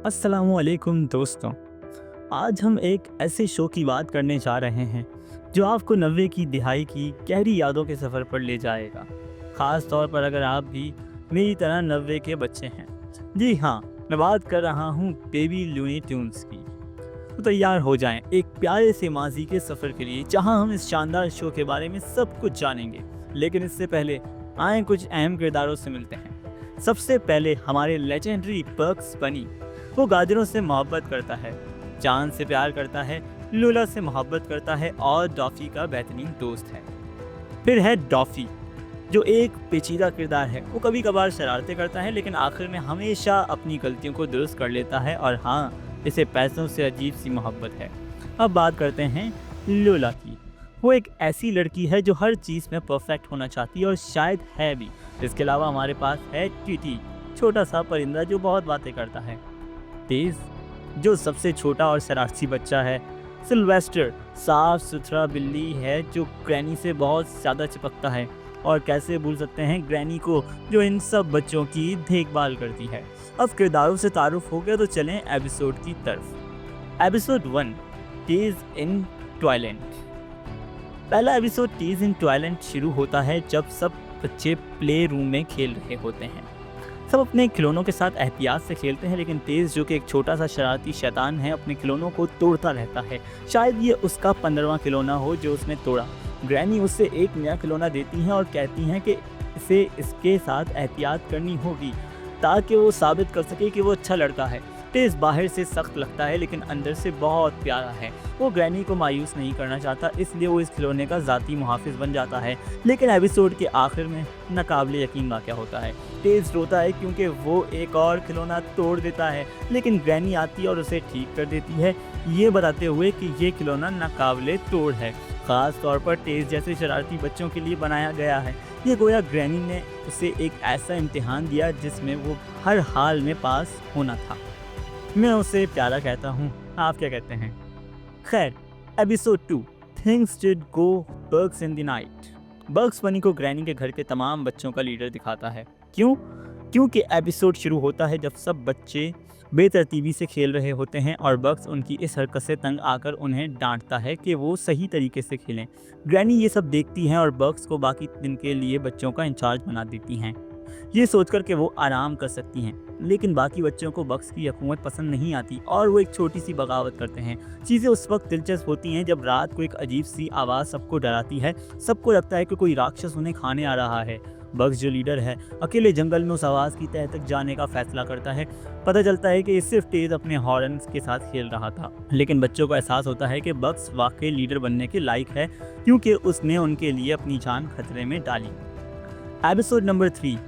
अस्सलामुअलैकुम दोस्तों। आज हम एक ऐसे शो की बात करने जा रहे हैं जो आपको 90 की दिहाई की गहरी यादों के सफ़र पर ले जाएगा। ख़ास तौर पर अगर आप भी मेरी तरह 90 के बच्चे हैं। जी हाँ, मैं बात कर रहा हूँ बेबी लूनी ट्यून्स की। तो तैयार हो जाएं एक प्यारे से माजी के सफ़र के लिए जहाँ हम इस शानदार शो के बारे में सब कुछ जानेंगे। लेकिन इससे पहले आए कुछ अहम किरदारों से मिलते हैं। सबसे पहले हमारे लेजेंडरी बग्स बनी। वो गाजरों से मोहब्बत करता है, चांद से प्यार करता है, लूला से मोहब्बत करता है और डॉफी का बेहतरीन दोस्त है। फिर है डॉफी, जो एक पेचीदा किरदार है। वो कभी कभार शरारतें करता है लेकिन आखिर में हमेशा अपनी गलतियों को दुरुस्त कर लेता है और हाँ, इसे पैसों से अजीब सी मोहब्बत है। अब बात करते हैं लूला की। वो एक ऐसी लड़की है जो हर चीज़ में परफेक्ट होना चाहती है और शायद है भी। इसके अलावा हमारे पास है टीटी, छोटा सा परिंदा जो बहुत बातें करता है। तेज, जो सबसे छोटा और शरारती बच्चा है। सिल्वेस्टर, साफ सुथरा बिल्ली है जो ग्रैनी से बहुत ज़्यादा चिपकता है। और कैसे भूल सकते हैं ग्रैनी को, जो इन सब बच्चों की देखभाल करती है। अब किरदारों से तारुफ हो गया तो चलें एपिसोड की तरफ। एपिसोड 1, टीज इन टॉयलेट। पहला एपिसोड टीज इन टॉयलेट शुरू होता है जब सब बच्चे प्ले रूम में खेल रहे होते हैं। सब अपने खिलौनों के साथ एहतियात से खेलते हैं लेकिन तेज, जो कि एक छोटा सा शरारती शैतान है, अपने खिलौनों को तोड़ता रहता है। शायद ये उसका 15वां खिलौना हो जो उसने तोड़ा। ग्रैनी उससे एक नया खिलौना देती हैं और कहती हैं कि इसे इसके साथ एहतियात करनी होगी ताकि वो साबित कर सके कि वो अच्छा लड़का है। तेज बाहर से सख्त लगता है लेकिन अंदर से बहुत प्यारा है। वो ग्रैनी को मायूस नहीं करना चाहता, इसलिए वो इस खिलौने का ज़ाती मुहाफिज बन जाता है। लेकिन एपिसोड के आखिर में नाकाबिले यकीन वाक़या होता है। तेज रोता है क्योंकि वो एक और खिलौना तोड़ देता है, लेकिन ग्रैनी आती है और उसे ठीक कर देती है, ये बताते हुए कि ये खिलौना नाकाबिले तोड़ है, ख़ास तौर पर तेज जैसे शरारती बच्चों के लिए बनाया गया है। ये गोया ग्रैनी ने उसे एक ऐसा इम्तिहान दिया जिसमें वो हर हाल में पास होना था। मैं उसे प्यारा कहता हूँ, आप क्या कहते हैं? खैर, episode 2, things did go bugs in the night. Bugs बनी को ग्रैनी के घर के तमाम बच्चों का लीडर दिखाता है। क्यों? क्योंकि एपिसोड शुरू होता है जब सब बच्चे बेतरतीबी से खेल रहे होते हैं और बग्स उनकी इस हरकत से तंग आकर उन्हें डांटता है कि वो सही तरीके से खेलें। ग्रैनी ये सब देखती हैं और बग्स को बाकी दिन के लिए बच्चों का इंचार्ज बना देती हैं, ये सोचकर कि वो आराम कर सकती हैं। लेकिन बाकी बच्चों को बग्स की हुकूमत पसंद नहीं आती और वो एक छोटी सी बगावत करते हैं। चीज़ें उस वक्त दिलचस्प होती हैं जब रात को एक अजीब सी आवाज़ सबको डराती है। सबको लगता है कि कोई राक्षस उन्हें खाने आ रहा है। बग्स, जो लीडर है, अकेले जंगल में उस आवाज़ की तह तक जाने का फैसला करता है। पता चलता है कि ये सिर्फ तेज अपने हॉर्न्स के साथ खेल रहा था, लेकिन बच्चों को एहसास होता है कि बग्स वाकई लीडर बनने के लायक है क्योंकि उसने उनके लिए अपनी जान खतरे में डाली। Episode number 3,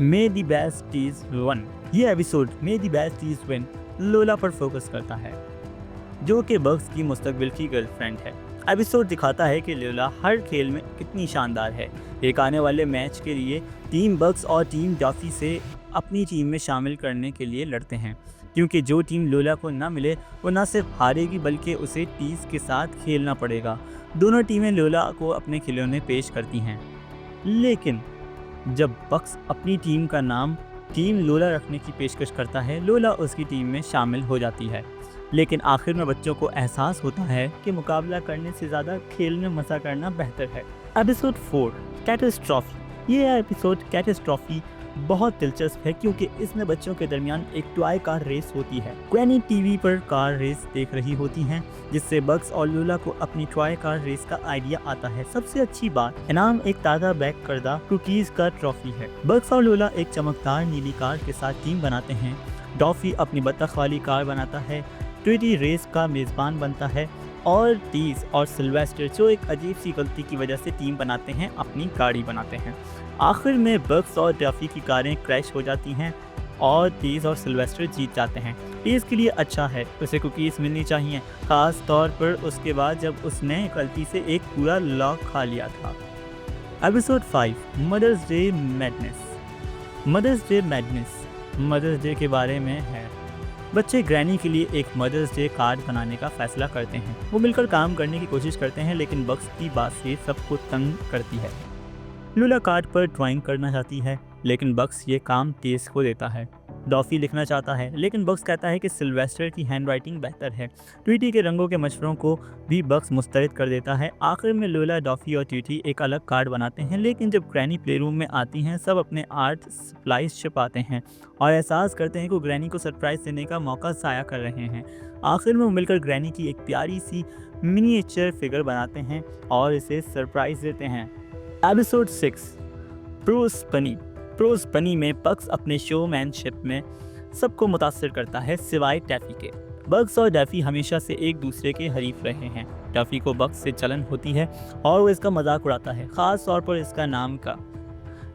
may the best tweets win. ये episode may the best tweets win Lola पर फोकस करता है, जो कि बग्स की मुस्तकबिल की गर्लफ्रेंड है। एपिसोड दिखाता है कि लोला हर खेल में कितनी शानदार है। एक आने वाले मैच के लिए टीम बग्स और टीम डॉफी से अपनी टीम में शामिल करने के लिए लड़ते हैं, क्योंकि जो टीम लोला को ना मिले वो ना सिर्फ हारेगी बल्कि उसे टीज के साथ खेलना पड़ेगा। दोनों टीमें लोला को अपने खिलौने पेश करती हैं, लेकिन जब बग्स अपनी टीम का नाम टीम लोला रखने की पेशकश करता है, लोला उसकी टीम में शामिल हो जाती है। लेकिन आखिर में बच्चों को एहसास होता है कि मुकाबला करने से ज़्यादा खेल में मज़ा करना बेहतर है। Episode 4, catastrophe. ये एपिसोड कैटेस्ट्रॉफी बहुत दिलचस्प है क्योंकि इसमें बच्चों के दरमियान एक टॉय कार रेस होती है। ग्रैनी टीवी पर कार रेस देख रही होती हैं, जिससे बग्स और लोला को अपनी टॉय कार रेस का आइडिया आता है। सबसे अच्छी बात, इनाम एक ताज़ा बैक करदा कुकीज़ का ट्रॉफी है। बग्स और लोला एक चमकदार नीली कार के साथ टीम बनाते हैं। डॉफी अपनी बत्तख वाली कार बनाता है, ट्विटी रेस का मेज़बान बनता है और टीज और सिल्वेस्टर, जो एक अजीब सी गलती की वजह से टीम बनाते हैं, अपनी गाड़ी बनाते हैं। आखिर में बग्स और डॉफी की कारें क्रैश हो जाती हैं और टीज और सिल्वेस्टर जीत जाते हैं। टीज के लिए अच्छा है, उसे कुकीज़ मिलनी चाहिए, ख़ास तौर पर उसके बाद जब उसने गलती से एक पूरा लॉक खा लिया था। Episode 5, Mother's Day madness. Mother's Day madness Mother's Day के बारे में है। बच्चे ग्रैनी के लिए एक मदर्स डे कार्ड बनाने का फैसला करते हैं। वो मिलकर काम करने की कोशिश करते हैं, लेकिन बग्स की बात से सबको तंग करती है। लूला कार्ड पर ड्राइंग करना चाहती है, लेकिन बग्स ये काम तेज को देता है। डॉफी लिखना चाहता है, लेकिन बग्स कहता है कि सिल्वेस्टर की हैंडराइटिंग बेहतर है। ट्वीटी के रंगों के मशवरों को भी बग्स मुस्तरद कर देता है। आखिर में लोला, डॉफी और ट्वीटी एक अलग कार्ड बनाते हैं, लेकिन जब ग्रैनी प्ले रूम में आती हैं सब अपने आर्ट सप्लाइज छिपाते हैं और एहसास करते हैं कि ग्रैनी को सरप्राइज देने का मौका ज़ाया कर रहे हैं। आखिर में वो मिलकर ग्रैनी की एक प्यारी सी मिनिएचर फिगर बनाते हैं और इसे सरप्राइज देते हैं। एपिसोड 6 प्रोस बनी में बग्स अपने शोमैनशिप में सबको मुतासिर करता है सिवाय टैफी के। बग्स और डैफी हमेशा से एक दूसरे के हरीफ रहे हैं। टैफी को बग्स से जलन होती है और वो इसका मजाक उड़ाता है, ख़ास तौर पर इसका नाम का।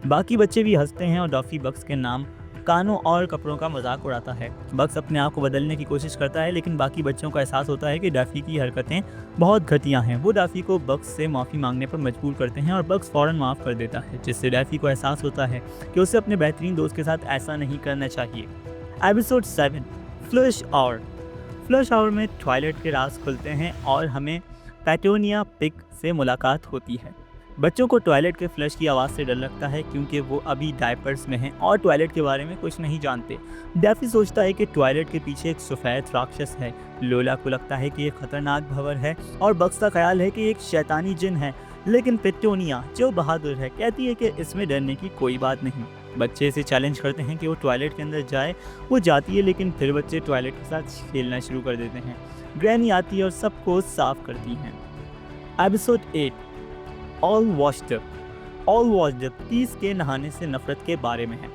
बाकी बच्चे भी हंसते हैं और डॉफी बग्स के नाम, कानों और कपड़ों का मजाक उड़ाता है। बग्स अपने आप को बदलने की कोशिश करता है, लेकिन बाकी बच्चों को एहसास होता है कि डैफी की हरकतें बहुत घटिया हैं। वो डैफी को बग्स से माफ़ी मांगने पर मजबूर करते हैं और बग्स फ़ौरन माफ़ कर देता है, जिससे डैफी को एहसास होता है कि उसे अपने बेहतरीन दोस्त के साथ ऐसा नहीं करना चाहिए। एपिसोड 7 फ्लश आवर में ट्वाइलाइट के राज खुलते हैं और हमें पेटोनिया पिग से मुलाकात होती है। बच्चों को टॉयलेट के फ्लश की आवाज़ से डर लगता है क्योंकि वो अभी डायपर्स में हैं और टॉयलेट के बारे में कुछ नहीं जानते। डैफी सोचता है कि टॉयलेट के पीछे एक सफ़ेद राक्षस है। लोला को लगता है कि एक खतरनाक भंवर है और बग्स का ख्याल है कि एक शैतानी जिन है, लेकिन पेटोनिया जो बहादुर है कहती है कि इसमें डरने की कोई बात नहीं। बच्चे इसे चैलेंज करते हैं कि वो टॉयलेट के अंदर जाए। वो जाती है, लेकिन फिर बच्चे टॉयलेट के साथ खेलना शुरू कर देते हैं। ग्रैनी आती है और सबको साफ करती हैं। एपिसोड 8 ऑल वॉश्ड अप तीस के नहाने से नफरत के बारे में है।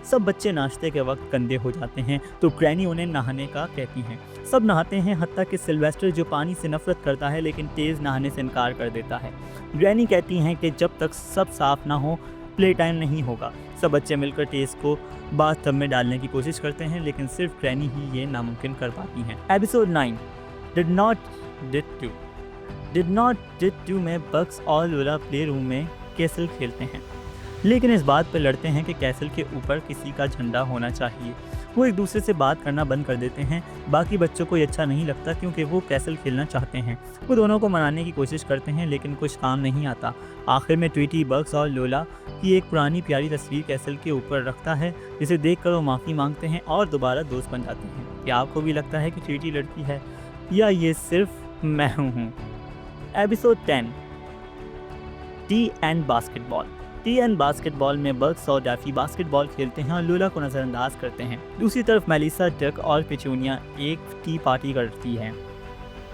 सब बच्चे नाश्ते के वक्त गंदे हो जाते हैं तो ग्रैनी उन्हें नहाने का कहती हैं। सब नहाते हैं, हत्ता कि सिल्वेस्टर जो पानी से नफरत करता है लेकिन तेज़ नहाने से इनकार कर देता है। ग्रैनी कहती हैं कि जब तक सब साफ ना हो प्ले टाइम नहीं होगा। सब बच्चे मिलकर टेस को बाथ टब में डालने की कोशिश करते हैं, लेकिन सिर्फ ग्रैनी ही ये नामुमकिन कर पाती हैं। Episode 9 did not did to में बग्स और लोला प्ले रूम में कैसल खेलते हैं, लेकिन इस बात पर लड़ते हैं कि कैसल के ऊपर किसी का झंडा होना चाहिए। वो एक दूसरे से बात करना बंद कर देते हैं। बाकी बच्चों को ये अच्छा नहीं लगता क्योंकि वो कैसल खेलना चाहते हैं। वो दोनों को मनाने की कोशिश करते हैं, लेकिन कुछ काम नहीं आता। आखिर में ट्वीटी बग्स और लोला की एक पुरानी प्यारी तस्वीर कैसल के ऊपर रखता है, जिसे देखकर वो माफ़ी मांगते हैं और दोबारा दोस्त बन जाते हैं। क्या आपको भी लगता है कि ट्वीटी लड़की है या ये सिर्फ मैं हूँ? एपिसोड 10 टी एंड बास्केटबॉल में बग्स और डैफी बास्केटबॉल खेलते हैं और लोला को नज़रअंदाज करते हैं। दूसरी तरफ मेलिसा, डक और पेटूनिया एक टी पार्टी करती हैं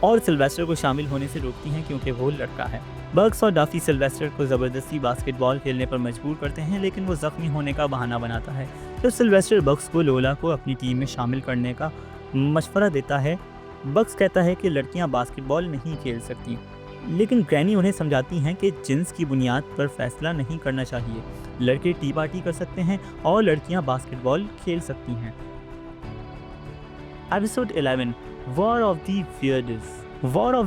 और सिल्वेस्टर को शामिल होने से रोकती हैं क्योंकि वो लड़का है। बग्स और डैफी सिल्वेस्टर को ज़बरदस्ती बास्केटबॉल खेलने पर मजबूर करते हैं, लेकिन वो ज़ख्मी होने का बहाना बनाता है। जब सिल्वेस्टर बग्स को लोला को अपनी टीम में शामिल करने का मशवरा देता है, बग्स कहता है कि लड़कियां बास्केटबॉल नहीं खेल सकती, लेकिन ग्रैनी उन्हें समझाती हैं कि जिन्स की बुनियाद पर फैसला नहीं करना चाहिए। लड़के टी पार्टी कर सकते हैं और लड़कियां बास्केटबॉल खेल सकती हैं। एपिसोड 11 वॉर ऑफ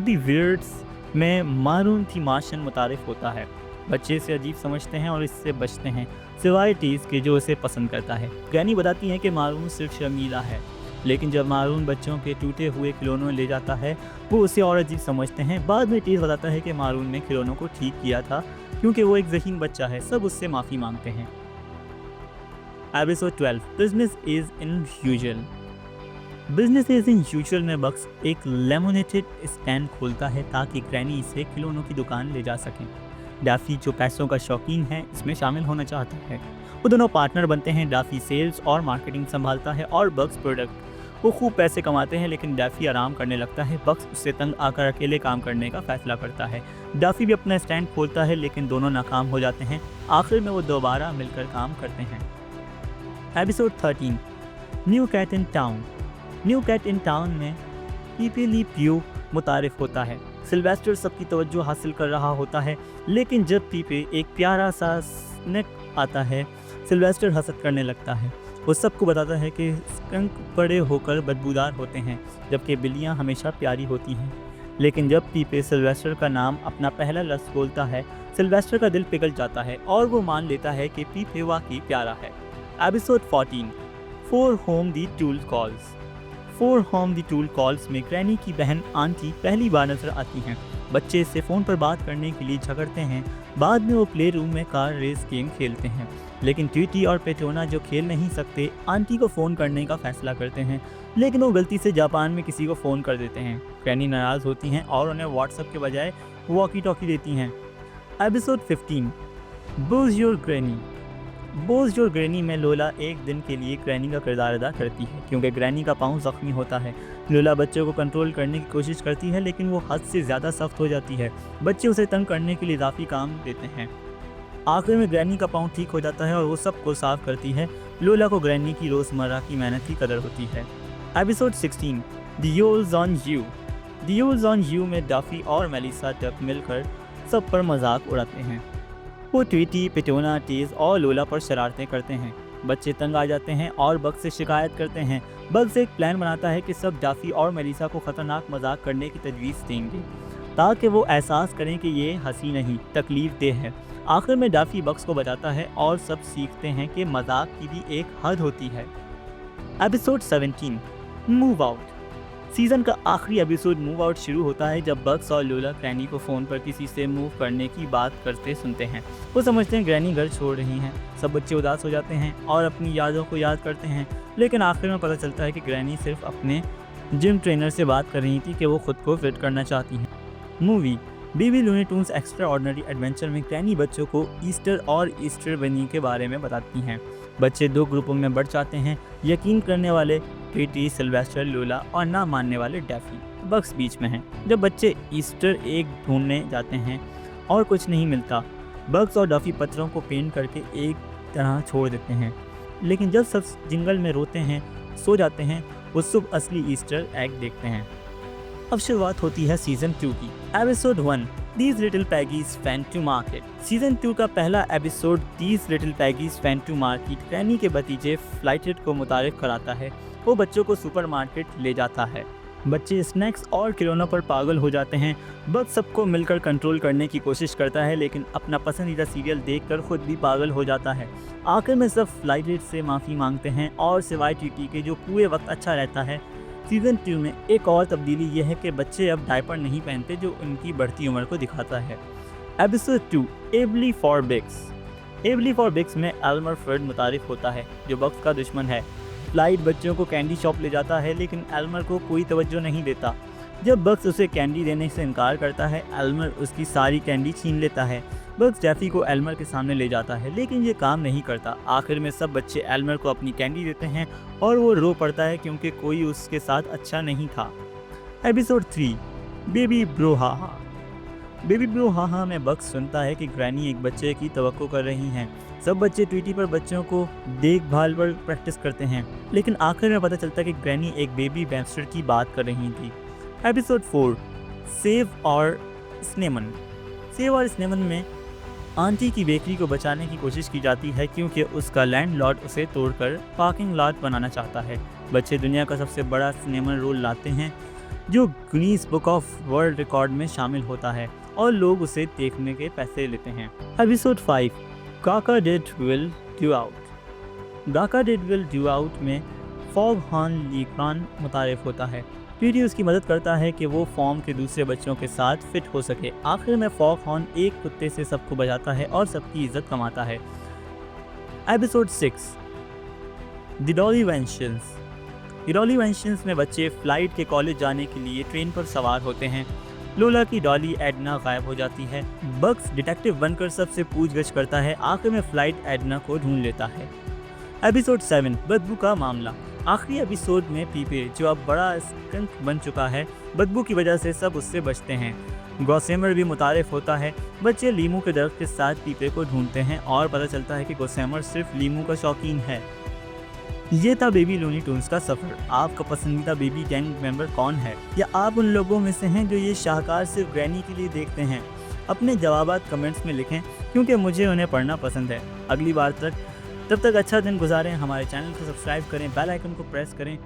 द वियर्ड्स में मारून थी मार्शन मुतारिफ होता है। बच्चे इसे अजीब समझते हैं और इससे बचते हैं, सिवाय टीस के जो इसे पसंद करता है। ग्रैनी बताती है कि मारून सिर्फ शर्मीला है, लेकिन जब मारून बच्चों के टूटे हुए खिलौनों ले जाता है वो उसे और अजीब समझते हैं। बाद में टीस बताता है कि मारून ने खिलौनों को ठीक किया था क्योंकि वो एक ज़हीन बच्चा है। सब उससे माफ़ी मांगते हैं। Episode 12 business is in usual में बग्स एक लेमोनेटेड स्टैंड खोलता है ताकि ग्रैनी इसे खिलौनों की दुकान ले जा सकें। डैफी जो पैसों का शौकीन है इसमें शामिल होना चाहता है। वो दोनों पार्टनर बनते हैं। डैफी सेल्स और मार्केटिंग संभालता है और बग्स प्रोडक्ट। वो खूब पैसे कमाते हैं, लेकिन डैफी आराम करने लगता है। बग्स उससे तंग आकर अकेले काम करने का फैसला करता है। डैफी भी अपना स्टैंड खोलता है, लेकिन दोनों नाकाम हो जाते हैं। आखिर में वो दोबारा मिलकर काम करते हैं। Episode 13 new cat in town में पीपी प्यू मुतारिफ होता है। सिल्वेस्टर सबकी तवज्जो हासिल कर रहा होता है, लेकिन जब पीपे एक प्यारा सा स्नेक आता है, सिल्वेस्टर हसद करने लगता है। वो सबको बताता है कि स्कंक बड़े होकर बदबूदार होते हैं, जबकि बिल्लियाँ हमेशा प्यारी होती हैं। लेकिन जब पीपे सिल्वेस्टर का नाम अपना पहला लफ्ज़ बोलता है, सिल्वेस्टर का दिल पिघल जाता है और वो मान लेता है कि पीपे वाकई प्यारा है। Episode 14 four home the tool calls four home the tool calls में ग्रैनी की बहन आंटी पहली बार नजर आती हैं। बच्चे इससे फ़ोन पर बात करने के लिए झगड़ते हैं। बाद में वो प्ले रूम में कार रेस गेम खेलते हैं, लेकिन ट्वीटी और पेटोना जो खेल नहीं सकते आंटी को फ़ोन करने का फैसला करते हैं, लेकिन वो गलती से जापान में किसी को फ़ोन कर देते हैं। ग्रैनी नाराज़ होती हैं और उन्हें व्हाट्सएप के बजाय वॉकी टॉकी देती हैं। Episode 15 Bhoj your granny. Bhoj your granny में लोला एक दिन के लिए ग्रैनी का किरदार अदा करती है, क्योंकि ग्रैनी का पाँव जख्मी होता है। लोला बच्चों को कंट्रोल करने की कोशिश करती है, लेकिन वो हद से ज़्यादा सख्त हो जाती है। बच्चे उसे तंग करने के लिए इजाफी काम देते हैं। आखिर में ग्रैनी का पाँव ठीक हो जाता है और वो सबको साफ करती है। लोला को ग्रैनी की रोज़मर्रा की मेहनत की कदर होती है। Episode 16 the yolks on you. The yolks on you में डफी और मेलिसा डक मिलकर सब पर मजाक उड़ाते हैं। वो ट्वीटी, पेटोना, टीज और लोला पर शरारतें करते हैं। बच्चे तंग आ जाते हैं और बग से शिकायत करते हैं। बग से एक प्लान बनाता है कि सब डाफी और मेलिसा को खतरनाक मजाक करने की तजवीज़ देंगे, ताकि वो एहसास करें कि ये हंसी नहीं तकलीफ देह है। आखिर में डाफी बग्स को बचाता है और सब सीखते हैं कि मजाक की भी एक हद होती है। Episode 17 move out. सीज़न का आखिरी एपिसोड मूव आउट शुरू होता है जब बग्स और लोला ग्रैनी को फ़ोन पर किसी से मूव करने की बात करते सुनते हैं। वो समझते हैं ग्रैनी घर छोड़ रही हैं। सब बच्चे उदास हो जाते हैं और अपनी यादों को याद करते हैं, लेकिन आखिर में पता चलता है कि ग्रैनी सिर्फ अपने जिम ट्रेनर से बात कर रही थी कि वो खुद को फिट करना चाहती हैं। Movie Baby Looney Tunes extraordinary adventure में ग्रैनी बच्चों को ईस्टर और ईस्टर बनी के बारे में बताती हैं। बच्चे दो ग्रुपों में बढ़ जाते हैं, यकीन करने वाले ट्वीटी, सिल्वेस्टर, लोला और ना मानने वाले डैफी। बग्स बीच में हैं। जब बच्चे ईस्टर एग ढूंढने जाते हैं और कुछ नहीं मिलता, बग्स और डफी पत्थरों को पेंट करके एक तरह छोड़ देते हैं, लेकिन जब सब जंगल में रोते हैं, सो जाते हैं, वो सुबह असली ईस्टर एग देखते हैं। अब शुरुआत होती है सीजन 2 की। Episode 1 These Little Peggies Went to Market। Season 2 का पहला episode These Little Peggies Went to Market granny के भतीजे फ्लाइटेड को मुतारिफ कराता है। वो बच्चों को सुपरमार्केट ले जाता है। बच्चे स्नैक्स और खिलौनों पर पागल हो जाते हैं। बग सबको मिलकर कंट्रोल करने की कोशिश करता है, लेकिन अपना पसंदीदा सीरियल देखकर खुद भी पागल हो जाता है। आखिर में सब फ्लाइटेड से माफ़ी मांगते हैं और सिवाय टीटी के जो पूरे वक्त अच्छा रहता है। सीज़न 2 में एक और तब्दीली यह है कि बच्चे अब डायपर नहीं पहनते, जो उनकी बढ़ती उम्र को दिखाता है। Episode 2 ably for Bugs. Ably for Bugs में एल्मर फ्रेड मुतारिफ होता है, जो बग्स का दुश्मन है। फ्लाइट बच्चों को कैंडी शॉप ले जाता है, लेकिन एल्मर को कोई तवज्जो नहीं देता। जब बग्स उसे कैंडी देने से इनकार करता है, एल्मर उसकी सारी कैंडी छीन लेता है। बग्स डैफी को एल्मर के सामने ले जाता है, लेकिन ये काम नहीं करता। आखिर में सब बच्चे एल्मर को अपनी कैंडी देते हैं और वो रो पड़ता है क्योंकि कोई उसके साथ अच्छा नहीं था। Episode 3 baby brouhaha. Baby brouhaha में बग्स सुनता है कि ग्रैनी एक बच्चे की तवक्को कर रही हैं। सब बच्चे ट्वीटी पर बच्चों को देखभाल पर प्रैक्टिस करते हैं, लेकिन आखिर में पता चलता है कि ग्रैनी एक बेबी बैम्स्टर की बात कर रही थी। एपिसोड 4 सेव और स्नेमन। सेव और स्नेमन में आंटी की बेकरी को बचाने की कोशिश की जाती है, क्योंकि उसका लैंडलॉर्ड उसे तोड़कर पार्किंग लॉट बनाना चाहता है। बच्चे दुनिया का सबसे बड़ा स्नेमन रोल लाते हैं, जो Guinness book of world record में शामिल होता है, और लोग उसे देखने के पैसे लेते हैं। Episode 5 cock a doodle doo out. Cock a doodle doo out में फॉग हॉर्न लीक्रॉन मुतारिफ होता है। ट्वीटी उसकी मदद करता है कि वो फॉर्म के दूसरे बच्चों के साथ फिट हो सके। आखिर में फॉग हॉर्न एक कुत्ते से सबको बचाता है और सबकी इज्जत कमाता है। एपिसोड 6 द डॉलीवेंशंस। द डॉलीवेंशंस में बच्चे फ्लाइट के कॉलेज जाने के लिए ट्रेन पर सवार होते हैं। लोला की डॉली एडना गायब हो जाती है। बग्स डिटेक्टिव बनकर सबसे पूछगछ करता है। आखिर में फ्लाइट एडना को ढूंढ लेता है। एपिसोड 7 बदबू का मामला। आखिरी एपिसोड में पीपे, जो अब बड़ा स्कंक बन चुका है, बदबू की वजह से सब उससे बचते हैं। गॉसेमर भी मुतारिफ होता है। बच्चे लीमू के दरख्त के साथ पीपे को ढूंढते हैं और पता चलता है कि गॉसेमर सिर्फ लीमू का शौकीन है। ये था बेबी लूनी टून्स का सफ़र। आपका पसंदीदा बेबी गैंग मेंबर कौन है, या आप उन लोगों में से हैं जो ये शाहकार सिर्फ ग्रैनी के लिए देखते हैं? अपने जवाबात कमेंट्स में लिखें, क्योंकि मुझे उन्हें पढ़ना पसंद है। अगली बार तक तब तक अच्छा दिन गुजारें। हमारे चैनल को सब्सक्राइब करें, बेल आइकन को प्रेस करें